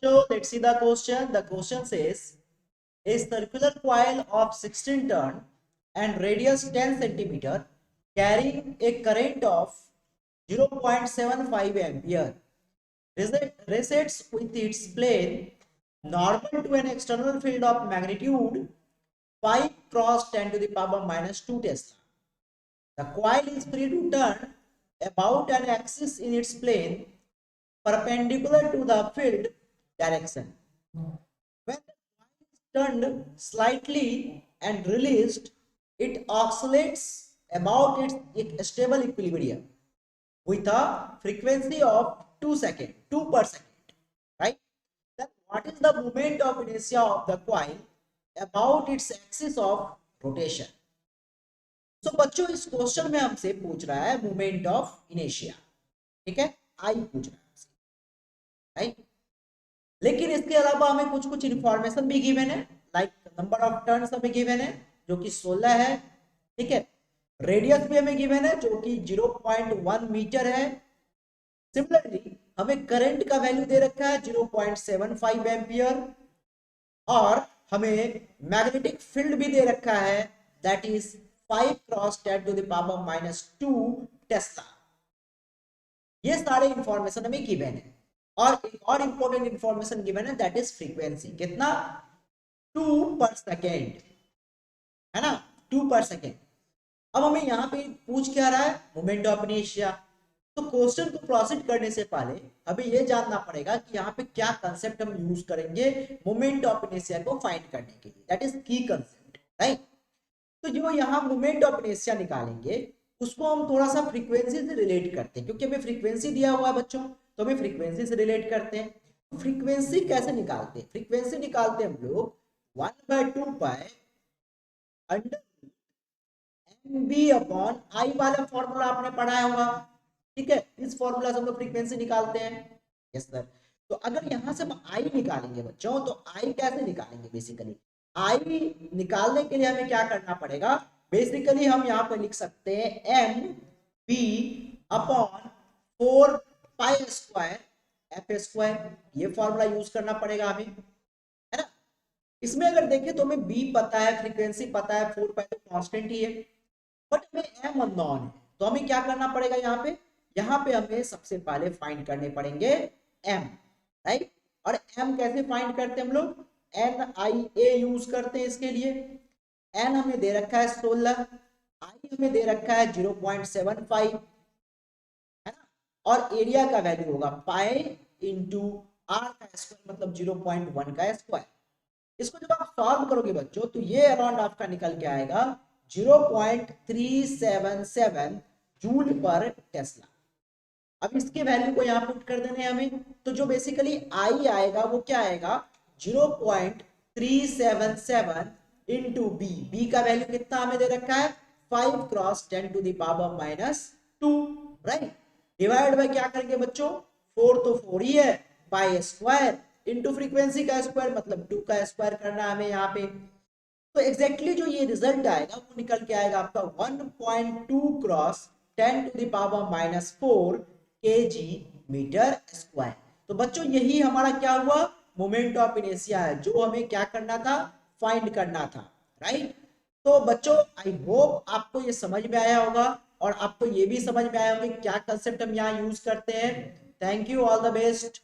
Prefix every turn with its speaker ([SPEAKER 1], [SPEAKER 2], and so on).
[SPEAKER 1] So let's see the question. The question says a circular coil of 16 turn and radius 10 centimeter carrying a current of 0.75 ampere resets with its plane normal to an external field of magnitude 5 cross 10 to the power minus 2 Tesla. The coil is free to turn about an axis in its plane perpendicular to the field direction. When the coil is turned slightly and released, it oscillates about its stable equilibrium with a frequency of 2 per second, right? Then what is the moment of inertia of the coil about its axis of rotation? तो बच्चों इस question में हमसे पूछ रहा है moment of इनेशिया, ठीक है, आई पूछ रहा है हमसे, राइट। लेकिन इसके अलावा हमें कुछ कुछ इंफॉर्मेशन भी गिवन है, लाइक नंबर ऑफ टर्न्स हमें गिवन है जो कि 16 है, ठीक है। रेडियस भी हमें गिवन है जो कि 0.1 मीटर है। सिमिलरली हमें करंट का वैल्यू दे रखा है 0.75 एम्पियर और हमें मैग्नेटिक फील्ड भी दे रखा है that is 5 cross 10 to the power minus 2 tesla. ये सारे इंफॉर्मेशन हमें गिवन है और एक और इंपॉर्टेंट इंफॉर्मेशन गिवन है दैट इज फ्रीक्वेंसी, कितना 2 पर सेकेंड, है ना, 2 पर सेकेंड। अब हमें यहाँ पे पूछ क्या रहा है मोमेंट ऑफ इनर्शिया। तो क्वेश्चन को प्रोसीड करने से पहले हमें यह जानना पड़ेगा कि यहाँ पे क्या कंसेप्ट हम यूज करेंगे मोमेंट ऑफ इनर्शिया को फाइंड करने के लिए, दैट इज की कंसेप्ट, राइट। तो जो यहाँ मोमेंट ऑफ इनर्शिया निकालेंगे उसको हम थोड़ा सा फ्रीक्वेंसी से रिलेट करते हैं, क्योंकि हमें फ्रीक्वेंसी दिया हुआ है बच्चों, तो हमें फ्रीक्वेंसी से रिलेट करते हैं। तो फ्रीक्वेंसी कैसे निकालते हैं? फ्रीक्वेंसी निकालते हैं हम लोग 1/2 pi under B upon I वाला फॉर्मूला आपने पढ़ा होगा, ठीक है। इस फॉर्मूला से हम लोग फ्रीक्वेंसी निकालते हैं, यस सर। तो अगर यहां से हम आई निकालेंगे बच्चों, तो आई कैसे निकालेंगे? बेसिकली आई निकालने के लिए हमें क्या करना पड़ेगा? बेसिकली हम यहाँ पे लिख सकते हैं M B upon 4 pi square F square, ये फॉर्मूला यूज करना पड़ेगा हमें, है ना। इसमें अगर देखें तो हमें बी पता है, फ्रीक्वेंसी पता है, 4 पाई तो कांस्टेंट ही है, बट हमें एम अननोन है। तो हमें क्या करना पड़ेगा यहाँ पे हमें सबसे पहले फाइंड करने पड़ेंगे एम, राइट। और एम कैसे फाइंड करते हैं हम लोग? एन आई ए यूज करते हैं इसके लिए। एन हमें दे रखा है 16, आई हमें दे रखा है 0.75, है ना। और एरिया का वैल्यू होगा पाई इंटू आर का स्क्वायर, मतलब 0.1 का स्क्वायर। इसको जब आप सॉल्व करोगे बच्चों तो ये अराउंड आपका निकल के आएगा 0.377 जूल पर टेस्ला। अब इसके वैल्यू को यहाँ पुट कर देने हमें, तो जो बेसिकली आई आएगा वो क्या आएगा 0.377 इंटू बी। बी का वैल्यू कितना हमें दे रखा है 5 cross 10 to the power minus 2, right. Divide by क्या करेंगे बच्चों, 4 तो 4 ही है, पाई स्क्वायर इंटू फ्रीक्वेंसी का स्क्वायर मतलब 2 का स्क्वायर करना है हमें यहाँ पे। तो एग्जैक्टली जो ये रिजल्ट आएगा वो निकल के आएगा आपका 1.2 cross 10 to the power minus 4 kg metre square. तो बच्चों यही हमारा क्या हुआ मोमेंट ऑफ इनर्शिया है, जो हमें क्या करना था, फाइंड करना था, राइट। तो बच्चों आई होप आपको ये समझ में आया होगा और आपको ये भी समझ में आया होगा क्या कंसेप्ट हम यहाँ यूज करते हैं। Thank you, all the best.